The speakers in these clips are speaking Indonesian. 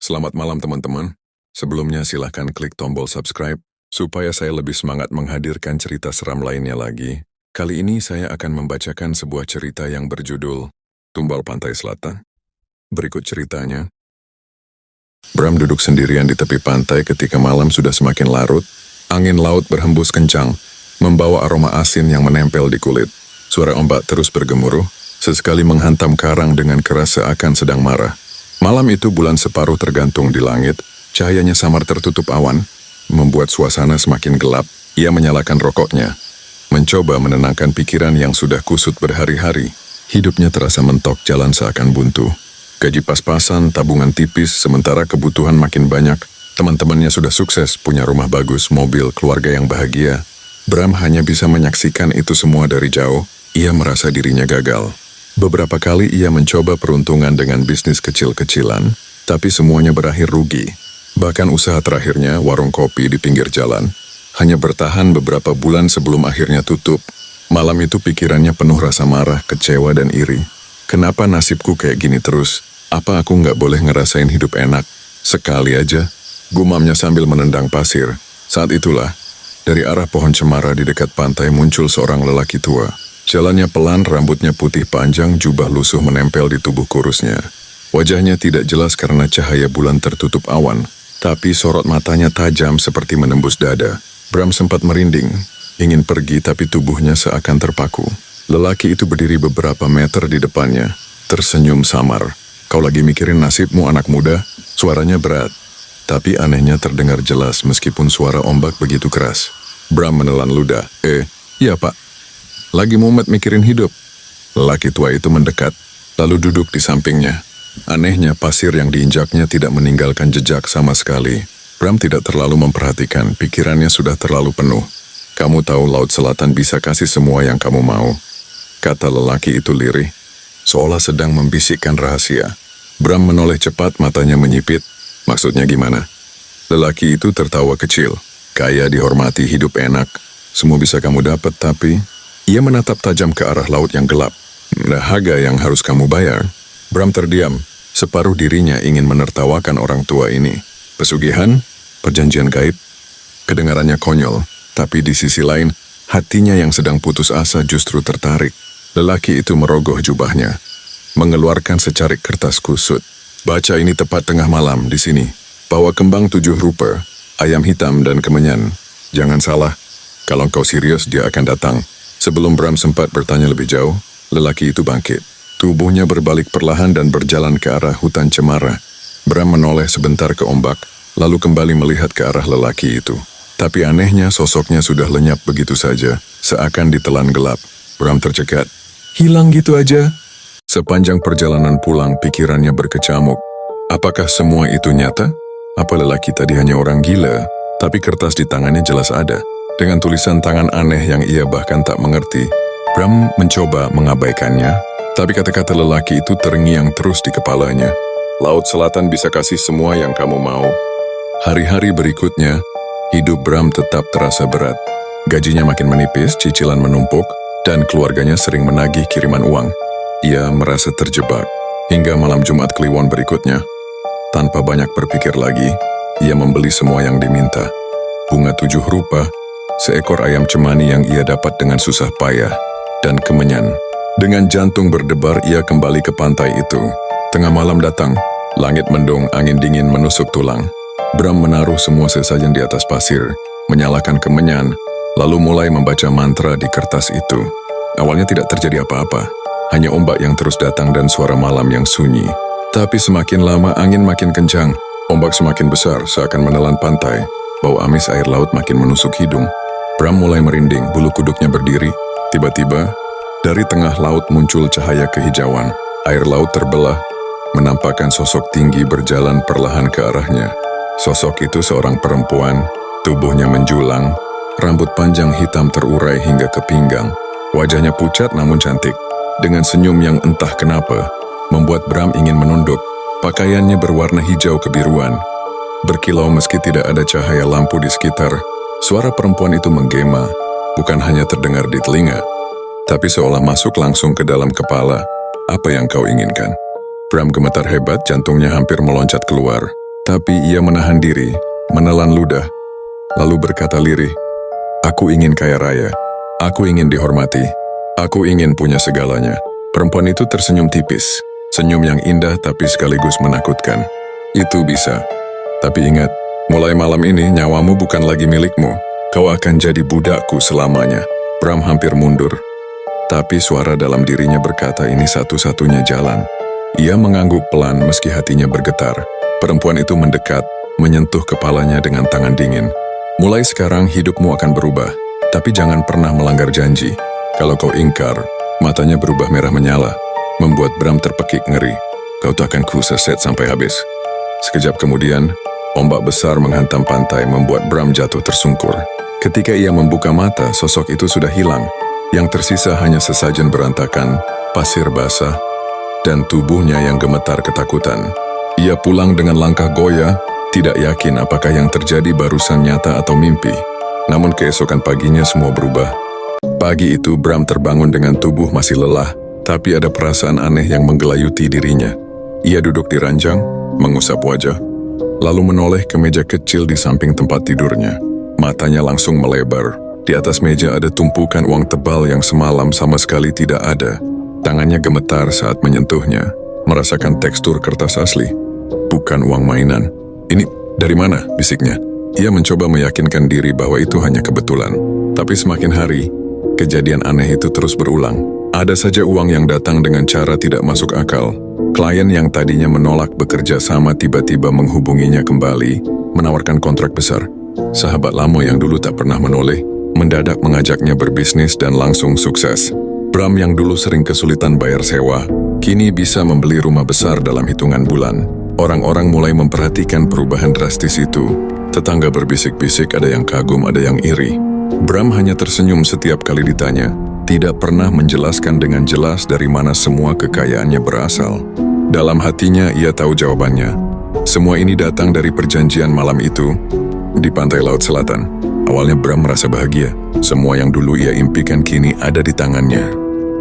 Selamat malam teman-teman. Sebelumnya silahkan klik tombol subscribe, supaya saya lebih semangat menghadirkan cerita seram lainnya lagi. Kali ini saya akan membacakan sebuah cerita yang berjudul Tumbal Pantai Selatan. Berikut ceritanya. Bram duduk sendirian di tepi pantai ketika malam sudah semakin larut. Angin laut berhembus kencang, membawa aroma asin yang menempel di kulit. Suara ombak terus bergemuruh, sesekali menghantam karang dengan keras seakan sedang marah. Malam itu bulan separuh tergantung di langit, cahayanya samar tertutup awan, membuat suasana semakin gelap. Ia menyalakan rokoknya, mencoba menenangkan pikiran yang sudah kusut berhari-hari. Hidupnya terasa mentok, jalan seakan buntu. Gaji pas-pasan, tabungan tipis, sementara kebutuhan makin banyak. Teman-temannya sudah sukses, punya rumah bagus, mobil, keluarga yang bahagia. Bram hanya bisa menyaksikan itu semua dari jauh. Ia merasa dirinya gagal. Beberapa kali ia mencoba peruntungan dengan bisnis kecil-kecilan, tapi semuanya berakhir rugi. Bahkan usaha terakhirnya, warung kopi di pinggir jalan, hanya bertahan beberapa bulan sebelum akhirnya tutup. Malam itu pikirannya penuh rasa marah, kecewa, dan iri. Kenapa nasibku kayak gini terus? Apa aku nggak boleh ngerasain hidup enak? Sekali aja, gumamnya sambil menendang pasir. Saat itulah, dari arah pohon cemara di dekat pantai muncul seorang lelaki tua. Jalannya pelan, rambutnya putih panjang, jubah lusuh menempel di tubuh kurusnya. Wajahnya tidak jelas karena cahaya bulan tertutup awan, tapi sorot matanya tajam seperti menembus dada. Bram sempat merinding, ingin pergi tapi tubuhnya seakan terpaku. Lelaki itu berdiri beberapa meter di depannya, tersenyum samar. Kau lagi mikirin nasibmu anak muda? Suaranya berat, tapi anehnya terdengar jelas meskipun suara ombak begitu keras. Bram menelan ludah. Iya pak. Lagi mumet mikirin hidup. Lelaki tua itu mendekat, lalu duduk di sampingnya. Anehnya pasir yang diinjaknya tidak meninggalkan jejak sama sekali. Bram tidak terlalu memperhatikan, pikirannya sudah terlalu penuh. Kamu tahu Laut Selatan bisa kasih semua yang kamu mau, kata lelaki itu lirih, seolah sedang membisikkan rahasia. Bram menoleh cepat, matanya menyipit. Maksudnya gimana? Lelaki itu tertawa kecil. Kaya, dihormati, hidup enak. Semua bisa kamu dapat, tapi... Ia menatap tajam ke arah laut yang gelap. Dahaga yang harus kamu bayar. Bram terdiam. Separuh dirinya ingin menertawakan orang tua ini. Pesugihan? Perjanjian gaib? Kedengarannya konyol. Tapi di sisi lain, hatinya yang sedang putus asa justru tertarik. Lelaki itu merogoh jubahnya, mengeluarkan secarik kertas kusut. Baca ini tepat tengah malam di sini. Bawa kembang 7 rupa, ayam hitam dan kemenyan. Jangan salah, kalau kau serius dia akan datang. Sebelum Bram sempat bertanya lebih jauh, lelaki itu bangkit. Tubuhnya berbalik perlahan dan berjalan ke arah hutan cemara. Bram menoleh sebentar ke ombak, lalu kembali melihat ke arah lelaki itu. Tapi anehnya sosoknya sudah lenyap begitu saja, seakan ditelan gelap. Bram tercekat. Hilang gitu aja. Sepanjang perjalanan pulang, pikirannya berkecamuk. Apakah semua itu nyata? Apa lelaki tadi hanya orang gila? Tapi kertas di tangannya jelas ada. Dengan tulisan tangan aneh yang ia bahkan tak mengerti, Bram mencoba mengabaikannya, tapi kata-kata lelaki itu terngiang terus di kepalanya. Laut Selatan bisa kasih semua yang kamu mau. Hari-hari berikutnya, hidup Bram tetap terasa berat. Gajinya makin menipis, cicilan menumpuk, dan keluarganya sering menagih kiriman uang. Ia merasa terjebak, hingga malam Jumat Kliwon berikutnya. Tanpa banyak berpikir lagi, ia membeli semua yang diminta. Bunga 7 rupa, seekor ayam cemani yang ia dapat dengan susah payah, dan kemenyan. Dengan jantung berdebar, ia kembali ke pantai itu. Tengah malam datang, langit mendung, angin dingin menusuk tulang. Bram menaruh semua sesajen di atas pasir, menyalakan kemenyan, lalu mulai membaca mantra di kertas itu. Awalnya tidak terjadi apa-apa, hanya ombak yang terus datang dan suara malam yang sunyi. Tapi semakin lama angin makin kencang, ombak semakin besar seakan menelan pantai. Bau amis air laut makin menusuk hidung. Bram mulai merinding, bulu kuduknya berdiri. Tiba-tiba, dari tengah laut muncul cahaya kehijauan. Air laut terbelah, menampakkan sosok tinggi berjalan perlahan ke arahnya. Sosok itu seorang perempuan, tubuhnya menjulang, rambut panjang hitam terurai hingga ke pinggang. Wajahnya pucat namun cantik, dengan senyum yang entah kenapa, membuat Bram ingin menunduk. Pakaiannya berwarna hijau kebiruan, berkilau meski tidak ada cahaya lampu di sekitar. Suara perempuan itu menggema, bukan hanya terdengar di telinga, tapi seolah masuk langsung ke dalam kepala. Apa yang kau inginkan? Bram gemetar hebat, jantungnya hampir meloncat keluar. Tapi ia menahan diri, menelan ludah, lalu berkata lirih, "Aku ingin kaya raya. Aku ingin dihormati. Aku ingin punya segalanya." Perempuan itu tersenyum tipis, senyum yang indah tapi sekaligus menakutkan. "Itu bisa. Tapi ingat, mulai malam ini nyawamu bukan lagi milikmu. Kau akan jadi budakku selamanya." Bram hampir mundur. Tapi suara dalam dirinya berkata ini satu-satunya jalan. Ia mengangguk pelan meski hatinya bergetar. Perempuan itu mendekat, menyentuh kepalanya dengan tangan dingin. "Mulai sekarang hidupmu akan berubah, tapi jangan pernah melanggar janji. Kalau kau ingkar," matanya berubah merah menyala, membuat Bram terpekik ngeri. "Kau tak akan kuseset sampai habis." Sekejap kemudian, ombak besar menghantam pantai membuat Bram jatuh tersungkur. Ketika ia membuka mata, sosok itu sudah hilang. Yang tersisa hanya sesajen berantakan, pasir basah, dan tubuhnya yang gemetar ketakutan. Ia pulang dengan langkah goyah, tidak yakin apakah yang terjadi barusan nyata atau mimpi. Namun keesokan paginya semua berubah. Pagi itu Bram terbangun dengan tubuh masih lelah, tapi ada perasaan aneh yang menggelayuti dirinya. Ia duduk di ranjang, mengusap wajah, lalu menoleh ke meja kecil di samping tempat tidurnya. Matanya langsung melebar. Di atas meja ada tumpukan uang tebal yang semalam sama sekali tidak ada. Tangannya gemetar saat menyentuhnya, merasakan tekstur kertas asli. Bukan uang mainan. "Ini dari mana?" bisiknya. Ia mencoba meyakinkan diri bahwa itu hanya kebetulan. Tapi semakin hari, kejadian aneh itu terus berulang. Ada saja uang yang datang dengan cara tidak masuk akal. Klien yang tadinya menolak bekerja sama tiba-tiba menghubunginya kembali, menawarkan kontrak besar. Sahabat lama yang dulu tak pernah menoleh, mendadak mengajaknya berbisnis dan langsung sukses. Bram yang dulu sering kesulitan bayar sewa, kini bisa membeli rumah besar dalam hitungan bulan. Orang-orang mulai memperhatikan perubahan drastis itu. Tetangga berbisik-bisik, ada yang kagum, ada yang iri. Bram hanya tersenyum setiap kali ditanya, tidak pernah menjelaskan dengan jelas dari mana semua kekayaannya berasal. Dalam hatinya ia tahu jawabannya. Semua ini datang dari perjanjian malam itu di pantai Laut Selatan. Awalnya Bram merasa bahagia. Semua yang dulu ia impikan kini ada di tangannya.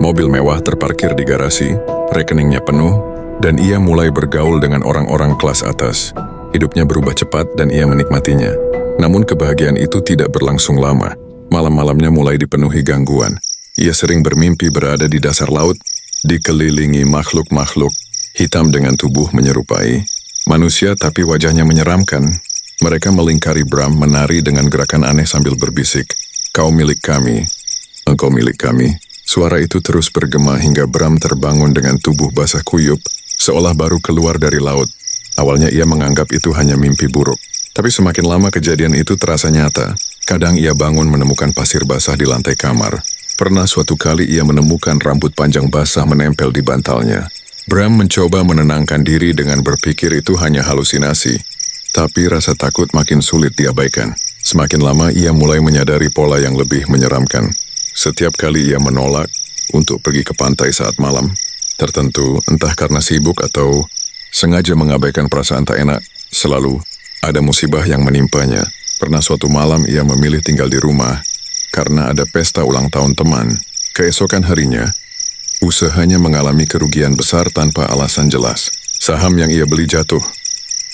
Mobil mewah terparkir di garasi, rekeningnya penuh, dan ia mulai bergaul dengan orang-orang kelas atas. Hidupnya berubah cepat dan ia menikmatinya. Namun kebahagiaan itu tidak berlangsung lama. Malam-malamnya mulai dipenuhi gangguan. Ia sering bermimpi berada di dasar laut, dikelilingi makhluk-makhluk hitam dengan tubuh menyerupai manusia tapi wajahnya menyeramkan. Mereka melingkari Bram, menari dengan gerakan aneh sambil berbisik, "Kau milik kami, engkau milik kami." Suara itu terus bergema hingga Bram terbangun dengan tubuh basah kuyup, seolah baru keluar dari laut. Awalnya ia menganggap itu hanya mimpi buruk. Tapi semakin lama kejadian itu terasa nyata. Kadang ia bangun menemukan pasir basah di lantai kamar. Pernah suatu kali ia menemukan rambut panjang basah menempel di bantalnya. Bram mencoba menenangkan diri dengan berpikir itu hanya halusinasi. Tapi rasa takut makin sulit diabaikan. Semakin lama ia mulai menyadari pola yang lebih menyeramkan. Setiap kali ia menolak untuk pergi ke pantai saat malam tertentu, entah karena sibuk atau sengaja mengabaikan perasaan tak enak, selalu ada musibah yang menimpanya. Pernah suatu malam ia memilih tinggal di rumah karena ada pesta ulang tahun teman. Keesokan harinya, usahanya mengalami kerugian besar tanpa alasan jelas. Saham yang ia beli jatuh,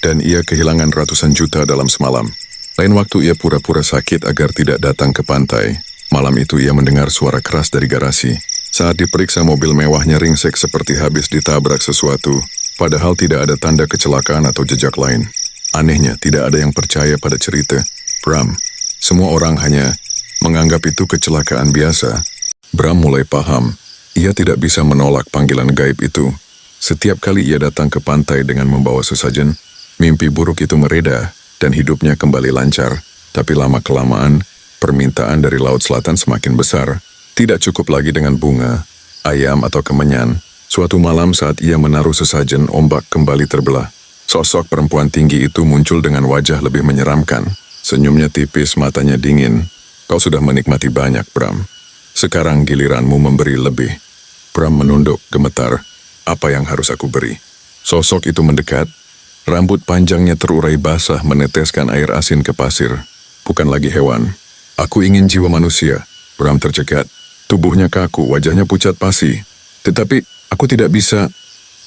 dan ia kehilangan ratusan juta dalam semalam. Lain waktu ia pura-pura sakit agar tidak datang ke pantai. Malam itu ia mendengar suara keras dari garasi. Saat diperiksa, mobil mewahnya ringsek seperti habis ditabrak sesuatu, padahal tidak ada tanda kecelakaan atau jejak lain. Anehnya, tidak ada yang percaya pada cerita Bram. Semua orang hanya menganggap itu kecelakaan biasa. Bram mulai paham, ia tidak bisa menolak panggilan gaib itu. Setiap kali ia datang ke pantai dengan membawa sesajen, mimpi buruk itu mereda dan hidupnya kembali lancar. Tapi lama-kelamaan, permintaan dari Laut Selatan semakin besar. Tidak cukup lagi dengan bunga, ayam atau kemenyan. Suatu malam saat ia menaruh sesajen, ombak kembali terbelah. Sosok perempuan tinggi itu muncul dengan wajah lebih menyeramkan. Senyumnya tipis, matanya dingin. "Kau sudah menikmati banyak, Bram. Sekarang giliranmu memberi lebih." Bram menunduk, gemetar. Apa yang harus aku beri? Sosok itu mendekat. Rambut panjangnya terurai basah meneteskan air asin ke pasir. Bukan lagi hewan. "Aku ingin jiwa manusia." Bram tercekat. Tubuhnya kaku, wajahnya pucat pasi. "Tetapi aku tidak bisa."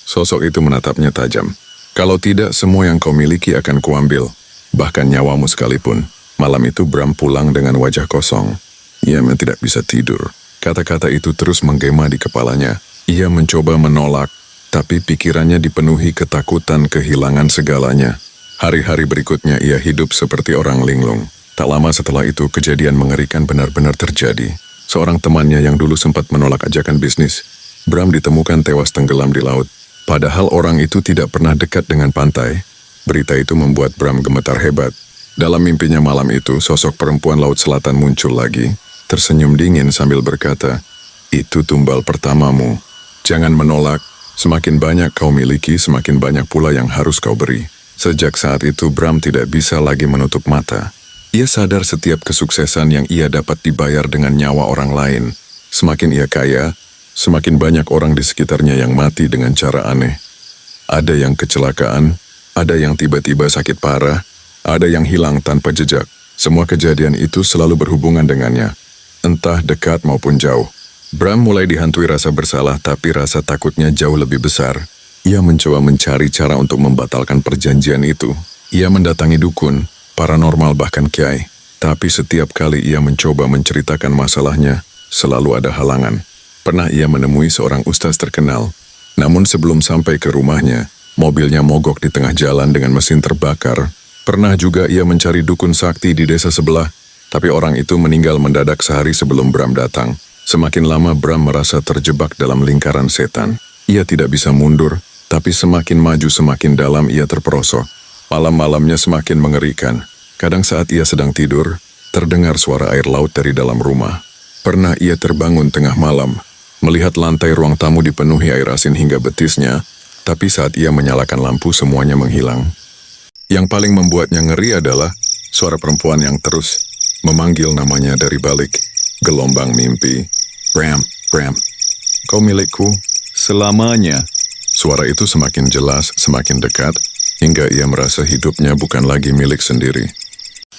Sosok itu menatapnya tajam. Kalau tidak, semua yang kau miliki akan kuambil, bahkan nyawamu sekalipun. Malam itu Bram pulang dengan wajah kosong. Ia memang tidak bisa tidur. Kata-kata itu terus menggema di kepalanya. Ia mencoba menolak, tapi pikirannya dipenuhi ketakutan kehilangan segalanya. Hari-hari berikutnya ia hidup seperti orang linglung. Tak lama setelah itu, kejadian mengerikan benar-benar terjadi. Seorang temannya yang dulu sempat menolak ajakan bisnis, Bram ditemukan tewas tenggelam di laut. Padahal orang itu tidak pernah dekat dengan pantai. Berita itu membuat Bram gemetar hebat. Dalam mimpinya malam itu, sosok perempuan Laut Selatan muncul lagi, tersenyum dingin sambil berkata, "Itu tumbal pertamamu. Jangan menolak, semakin banyak kau miliki, semakin banyak pula yang harus kau beri." Sejak saat itu, Bram tidak bisa lagi menutup mata. Ia sadar setiap kesuksesan yang ia dapat dibayar dengan nyawa orang lain. Semakin ia kaya, semakin banyak orang di sekitarnya yang mati dengan cara aneh. Ada yang kecelakaan, ada yang tiba-tiba sakit parah, ada yang hilang tanpa jejak. Semua kejadian itu selalu berhubungan dengannya, entah dekat maupun jauh. Bram mulai dihantui rasa bersalah, tapi rasa takutnya jauh lebih besar. Ia mencoba mencari cara untuk membatalkan perjanjian itu. Ia mendatangi dukun, paranormal bahkan kiai. Tapi setiap kali ia mencoba menceritakan masalahnya, selalu ada halangan. Pernah ia menemui seorang ustaz terkenal. Namun sebelum sampai ke rumahnya, mobilnya mogok di tengah jalan dengan mesin terbakar. Pernah juga ia mencari dukun sakti di desa sebelah, tapi orang itu meninggal mendadak sehari sebelum Bram datang. Semakin lama Bram merasa terjebak dalam lingkaran setan. Ia tidak bisa mundur, tapi semakin maju semakin dalam ia terperosok. Malam-malamnya semakin mengerikan. Kadang saat ia sedang tidur, terdengar suara air laut dari dalam rumah. Pernah ia terbangun tengah malam, melihat lantai ruang tamu dipenuhi air asin hingga betisnya, tapi saat ia menyalakan lampu semuanya menghilang. Yang paling membuatnya ngeri adalah suara perempuan yang terus memanggil namanya dari balik gelombang mimpi. "Bram, Bram, kau milikku selamanya." Suara itu semakin jelas, semakin dekat, hingga ia merasa hidupnya bukan lagi milik sendiri.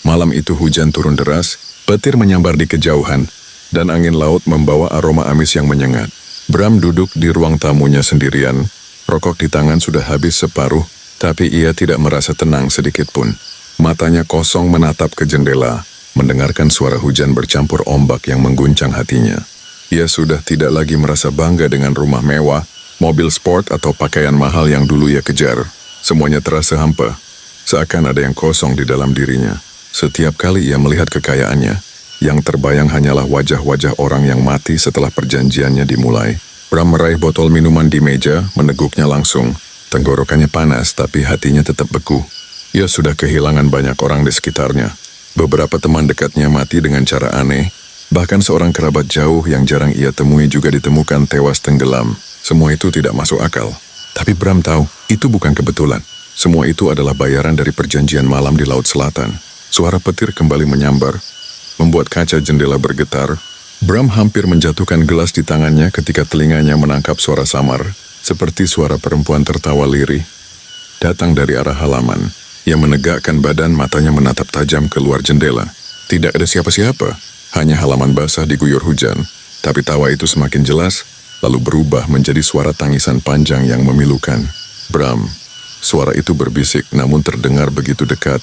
Malam itu hujan turun deras, petir menyambar di kejauhan, dan angin laut membawa aroma amis yang menyengat. Bram duduk di ruang tamunya sendirian, rokok di tangan sudah habis separuh, tapi ia tidak merasa tenang sedikit pun. Matanya kosong menatap ke jendela, mendengarkan suara hujan bercampur ombak yang mengguncang hatinya. Ia sudah tidak lagi merasa bangga dengan rumah mewah, mobil sport atau pakaian mahal yang dulu ia kejar. Semuanya terasa hampa, seakan ada yang kosong di dalam dirinya. Setiap kali ia melihat kekayaannya, yang terbayang hanyalah wajah-wajah orang yang mati setelah perjanjiannya dimulai. Bram meraih botol minuman di meja, meneguknya langsung. Tenggorokannya panas, tapi hatinya tetap beku. Ia sudah kehilangan banyak orang di sekitarnya. Beberapa teman dekatnya mati dengan cara aneh. Bahkan seorang kerabat jauh yang jarang ia temui juga ditemukan tewas tenggelam. Semua itu tidak masuk akal. Tapi Bram tahu, itu bukan kebetulan. Semua itu adalah bayaran dari perjanjian malam di Laut Selatan. Suara petir kembali menyambar, membuat kaca jendela bergetar. Bram hampir menjatuhkan gelas di tangannya ketika telinganya menangkap suara samar, seperti suara perempuan tertawa lirih, datang dari arah halaman. Ia menegakkan badan, matanya menatap tajam keluar jendela. Tidak ada siapa-siapa, hanya halaman basah diguyur hujan. Tapi tawa itu semakin jelas, lalu berubah menjadi suara tangisan panjang yang memilukan. "Bram." Suara itu berbisik, namun terdengar begitu dekat,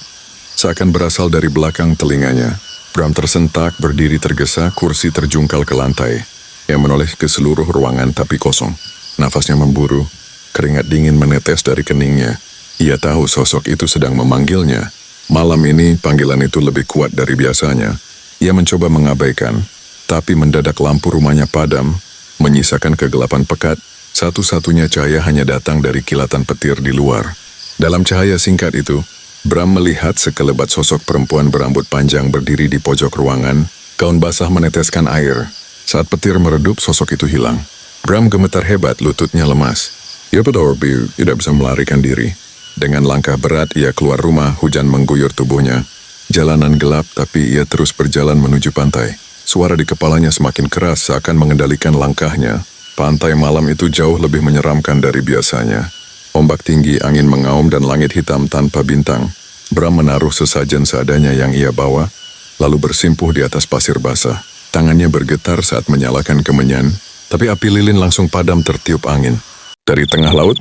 seakan berasal dari belakang telinganya. Bram tersentak, berdiri tergesa, kursi terjungkal ke lantai. Ia menoleh ke seluruh ruangan tapi kosong. Nafasnya memburu, keringat dingin menetes dari keningnya. Ia tahu sosok itu sedang memanggilnya. Malam ini panggilan itu lebih kuat dari biasanya. Ia mencoba mengabaikan, tapi mendadak lampu rumahnya padam, menyisakan kegelapan pekat. Satu-satunya cahaya hanya datang dari kilatan petir di luar. Dalam cahaya singkat itu, Bram melihat sekelebat sosok perempuan berambut panjang berdiri di pojok ruangan. Gaun basah meneteskan air. Saat petir meredup, sosok itu hilang. Bram gemetar hebat, lututnya lemas. Ia betul-betul tidak bisa melarikan diri. Dengan langkah berat, ia keluar rumah, hujan mengguyur tubuhnya. Jalanan gelap, tapi ia terus berjalan menuju pantai. Suara di kepalanya semakin keras, seakan mengendalikan langkahnya. Pantai malam itu jauh lebih menyeramkan dari biasanya. Ombak tinggi, angin mengaum, dan langit hitam tanpa bintang. Bram menaruh sesajen seadanya yang ia bawa, lalu bersimpuh di atas pasir basah. Tangannya bergetar saat menyalakan kemenyan, tapi api lilin langsung padam tertiup angin. Dari tengah laut,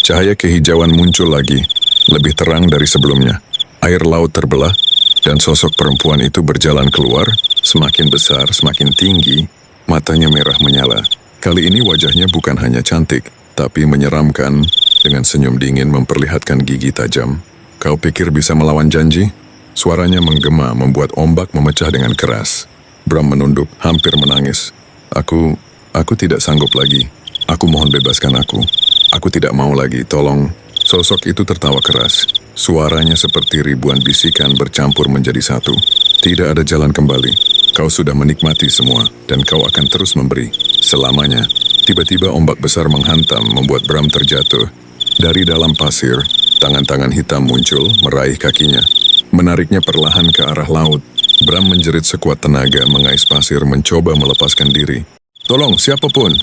Cahaya kehijauan muncul lagi, lebih terang dari sebelumnya. Air laut terbelah, dan sosok perempuan itu berjalan keluar, semakin besar, semakin tinggi, matanya merah menyala. Kali ini wajahnya bukan hanya cantik, tapi menyeramkan, dengan senyum dingin memperlihatkan gigi tajam. Kau pikir bisa melawan janji? Suaranya menggema membuat ombak memecah dengan keras. Bram menunduk, hampir menangis. Aku tidak sanggup lagi. Aku mohon bebaskan aku. Aku tidak mau lagi, tolong. Sosok itu tertawa keras. Suaranya seperti ribuan bisikan bercampur menjadi satu. Tidak ada jalan kembali. Kau sudah menikmati semua, dan kau akan terus memberi. Selamanya. Tiba-tiba ombak besar menghantam, membuat Bram terjatuh. Dari dalam pasir, tangan-tangan hitam muncul, meraih kakinya. Menariknya perlahan ke arah laut. Bram menjerit sekuat tenaga, mengais pasir, mencoba melepaskan diri. Tolong, siapapun!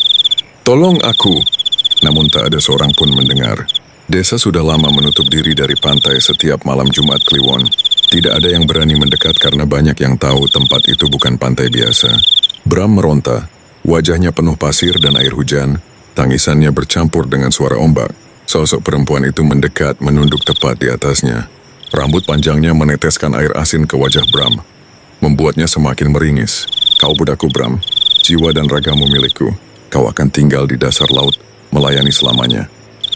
Tolong aku! Namun tak ada seorang pun mendengar. Desa sudah lama menutup diri dari pantai setiap malam Jumat Kliwon. Tidak ada yang berani mendekat karena banyak yang tahu tempat itu bukan pantai biasa. Bram meronta. Wajahnya penuh pasir dan air hujan. Tangisannya bercampur dengan suara ombak. Sosok perempuan itu mendekat, menunduk tepat di atasnya. Rambut panjangnya meneteskan air asin ke wajah Bram, membuatnya semakin meringis. Kau budakku, Bram. Jiwa dan ragamu milikku. Kau akan tinggal di dasar laut, melayani selamanya.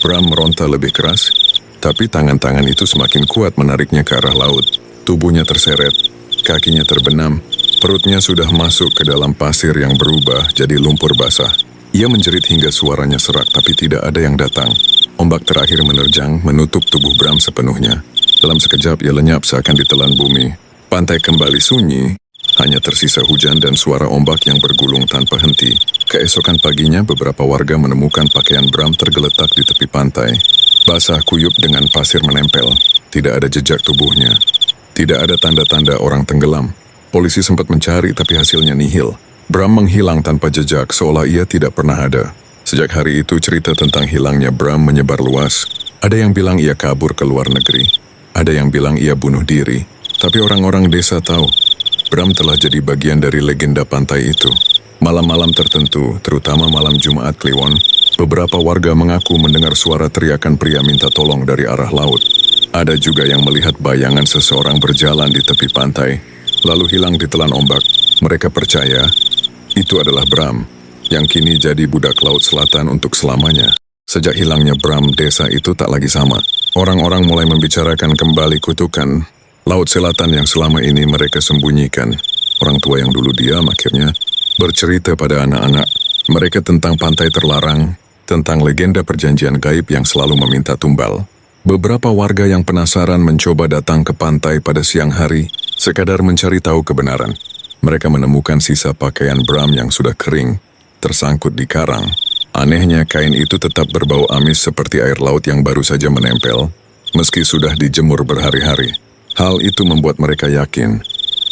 Bram meronta lebih keras, tapi tangan-tangan itu semakin kuat menariknya ke arah laut. Tubuhnya terseret, kakinya terbenam, perutnya sudah masuk ke dalam pasir yang berubah jadi lumpur basah. Ia menjerit hingga suaranya serak, tapi tidak ada yang datang. Ombak terakhir menerjang, menutup tubuh Bram sepenuhnya. Dalam sekejap ia lenyap seakan ditelan bumi. Pantai kembali sunyi, hanya tersisa hujan dan suara ombak yang bergulung tanpa henti. Keesokan paginya beberapa warga menemukan pakaian Bram tergeletak di tepi pantai. Basah kuyup dengan pasir menempel. Tidak ada jejak tubuhnya. Tidak ada tanda-tanda orang tenggelam. Polisi sempat mencari tapi hasilnya nihil. Bram menghilang tanpa jejak seolah ia tidak pernah ada. Sejak hari itu cerita tentang hilangnya Bram menyebar luas. Ada yang bilang ia kabur ke luar negeri. Ada yang bilang ia bunuh diri. Tapi orang-orang desa tahu, Bram telah jadi bagian dari legenda pantai itu. Malam-malam tertentu, terutama malam Jumat Kliwon, beberapa warga mengaku mendengar suara teriakan pria minta tolong dari arah laut. Ada juga yang melihat bayangan seseorang berjalan di tepi pantai, lalu hilang ditelan ombak. Mereka percaya, itu adalah Bram, yang kini jadi budak laut selatan untuk selamanya. Sejak hilangnya Bram, desa itu tak lagi sama. Orang-orang mulai membicarakan kembali kutukan laut selatan yang selama ini mereka sembunyikan. Orang tua yang dulu diam akhirnya bercerita pada anak-anak mereka tentang pantai terlarang, tentang legenda perjanjian gaib yang selalu meminta tumbal. Beberapa warga yang penasaran mencoba datang ke pantai pada siang hari, sekadar mencari tahu kebenaran. Mereka menemukan sisa pakaian Bram yang sudah kering, tersangkut di karang. Anehnya kain itu tetap berbau amis seperti air laut yang baru saja menempel, meski sudah dijemur berhari-hari. Hal itu membuat mereka yakin,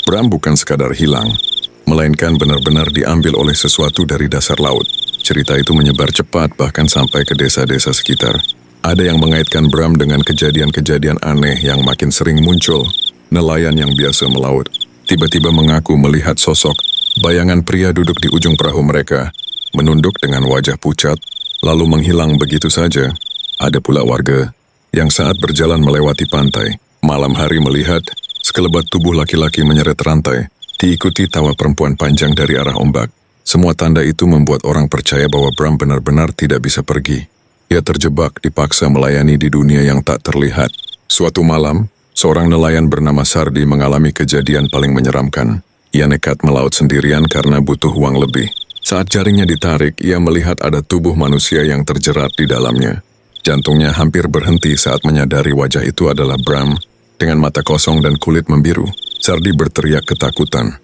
Bram bukan sekadar hilang, melainkan benar-benar diambil oleh sesuatu dari dasar laut. Cerita itu menyebar cepat bahkan sampai ke desa-desa sekitar. Ada yang mengaitkan Bram dengan kejadian-kejadian aneh yang makin sering muncul. Nelayan yang biasa melaut, tiba-tiba mengaku melihat sosok, bayangan pria duduk di ujung perahu mereka, menunduk dengan wajah pucat, lalu menghilang begitu saja. Ada pula warga yang saat berjalan melewati pantai, malam hari melihat sekelebat tubuh laki-laki menyeret rantai, diikuti tawa perempuan panjang dari arah ombak. Semua tanda itu membuat orang percaya bahwa Bram benar-benar tidak bisa pergi. Ia terjebak, dipaksa melayani di dunia yang tak terlihat. Suatu malam, seorang nelayan bernama Sardi mengalami kejadian paling menyeramkan. Ia nekat melaut sendirian karena butuh uang lebih. Saat jaringnya ditarik, ia melihat ada tubuh manusia yang terjerat di dalamnya. Jantungnya hampir berhenti saat menyadari wajah itu adalah Bram, dengan mata kosong dan kulit membiru. Sardi berteriak ketakutan,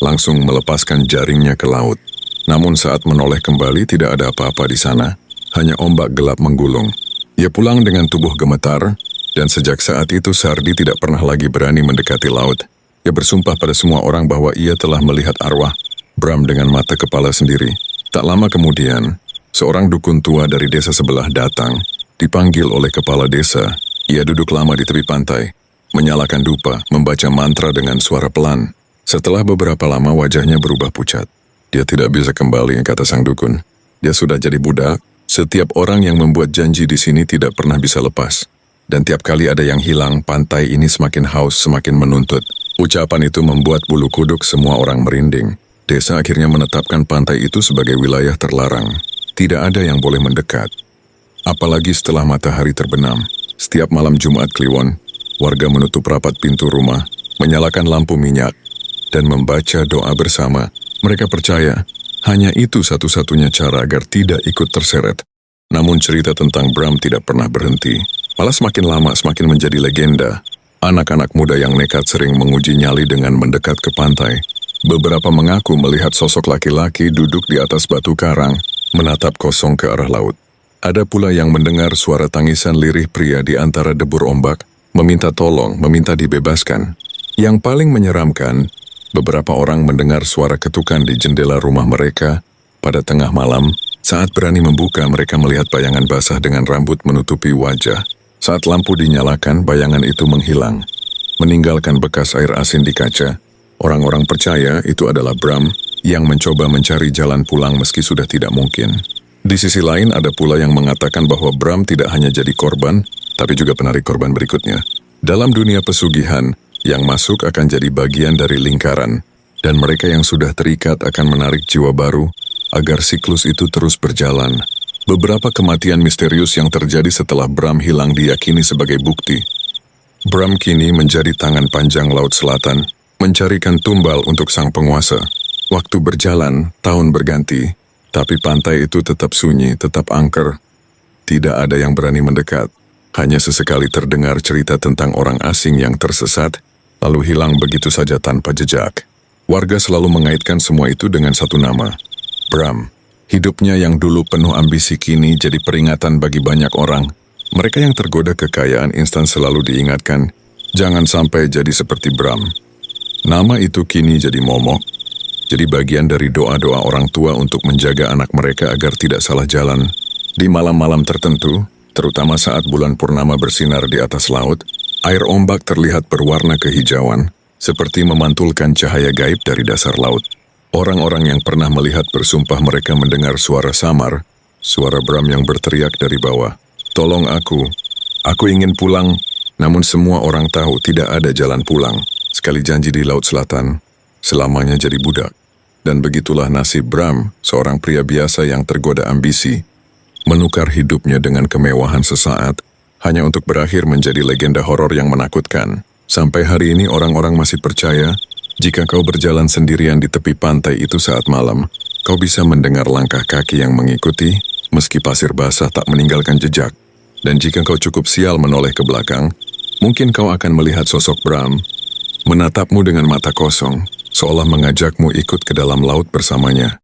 langsung melepaskan jaringnya ke laut. Namun saat menoleh kembali tidak ada apa-apa di sana, hanya ombak gelap menggulung. Ia pulang dengan tubuh gemetar, dan sejak saat itu Sardi tidak pernah lagi berani mendekati laut. Ia bersumpah pada semua orang bahwa ia telah melihat arwah Bram dengan mata kepala sendiri. Tak lama kemudian, seorang dukun tua dari desa sebelah datang, dipanggil oleh kepala desa. Ia duduk lama di tepi pantai, menyalakan dupa, membaca mantra dengan suara pelan. Setelah beberapa lama wajahnya berubah pucat. Dia tidak bisa kembali, kata sang dukun. Dia sudah jadi budak, Setiap orang yang membuat janji di sini tidak pernah bisa lepas. Dan tiap kali ada yang hilang, pantai ini semakin haus, semakin menuntut. Ucapan itu membuat bulu kuduk semua orang merinding. Desa akhirnya menetapkan pantai itu sebagai wilayah terlarang. Tidak ada yang boleh mendekat. Apalagi setelah matahari terbenam. Setiap malam Jumat Kliwon, warga menutup rapat pintu rumah, menyalakan lampu minyak, dan membaca doa bersama. Mereka percaya, hanya itu satu-satunya cara agar tidak ikut terseret. Namun cerita tentang Bram tidak pernah berhenti. Malah semakin lama semakin menjadi legenda. Anak-anak muda yang nekat sering menguji nyali dengan mendekat ke pantai. Beberapa mengaku melihat sosok laki-laki duduk di atas batu karang, menatap kosong ke arah laut. Ada pula yang mendengar suara tangisan lirih pria di antara debur ombak, meminta tolong, meminta dibebaskan. Yang paling menyeramkan, beberapa orang mendengar suara ketukan di jendela rumah mereka. Pada tengah malam, saat berani membuka, mereka melihat bayangan basah dengan rambut menutupi wajah. Saat lampu dinyalakan, bayangan itu menghilang, meninggalkan bekas air asin di kaca. Orang-orang percaya itu adalah Bram yang mencoba mencari jalan pulang meski sudah tidak mungkin. Di sisi lain ada pula yang mengatakan bahwa Bram tidak hanya jadi korban, tapi juga penarik korban berikutnya. Dalam dunia pesugihan, yang masuk akan jadi bagian dari lingkaran, dan mereka yang sudah terikat akan menarik jiwa baru agar siklus itu terus berjalan. Beberapa kematian misterius yang terjadi setelah Bram hilang diyakini sebagai bukti. Bram kini menjadi tangan panjang Laut Selatan, mencarikan tumbal untuk sang penguasa. Waktu berjalan, tahun berganti, tapi pantai itu tetap sunyi, tetap angker. Tidak ada yang berani mendekat. Hanya sesekali terdengar cerita tentang orang asing yang tersesat, lalu hilang begitu saja tanpa jejak. Warga selalu mengaitkan semua itu dengan satu nama, Bram. Hidupnya yang dulu penuh ambisi kini jadi peringatan bagi banyak orang. Mereka yang tergoda kekayaan instan selalu diingatkan, jangan sampai jadi seperti Bram. Nama itu kini jadi momok, jadi bagian dari doa-doa orang tua untuk menjaga anak mereka agar tidak salah jalan. Di malam-malam tertentu, terutama saat bulan purnama bersinar di atas laut, air ombak terlihat berwarna kehijauan, seperti memantulkan cahaya gaib dari dasar laut. Orang-orang yang pernah melihat bersumpah mereka mendengar suara samar, suara Bram yang berteriak dari bawah, "Tolong aku ingin pulang." Namun semua orang tahu tidak ada jalan pulang. Sekali janji di Laut Selatan, selamanya jadi budak. Dan begitulah nasib Bram, seorang pria biasa yang tergoda ambisi, menukar hidupnya dengan kemewahan sesaat, hanya untuk berakhir menjadi legenda horor yang menakutkan. Sampai hari ini orang-orang masih percaya, jika kau berjalan sendirian di tepi pantai itu saat malam, kau bisa mendengar langkah kaki yang mengikuti, meski pasir basah tak meninggalkan jejak. Dan jika kau cukup sial menoleh ke belakang, mungkin kau akan melihat sosok Bram, menatapmu dengan mata kosong, seolah mengajakmu ikut ke dalam laut bersamanya.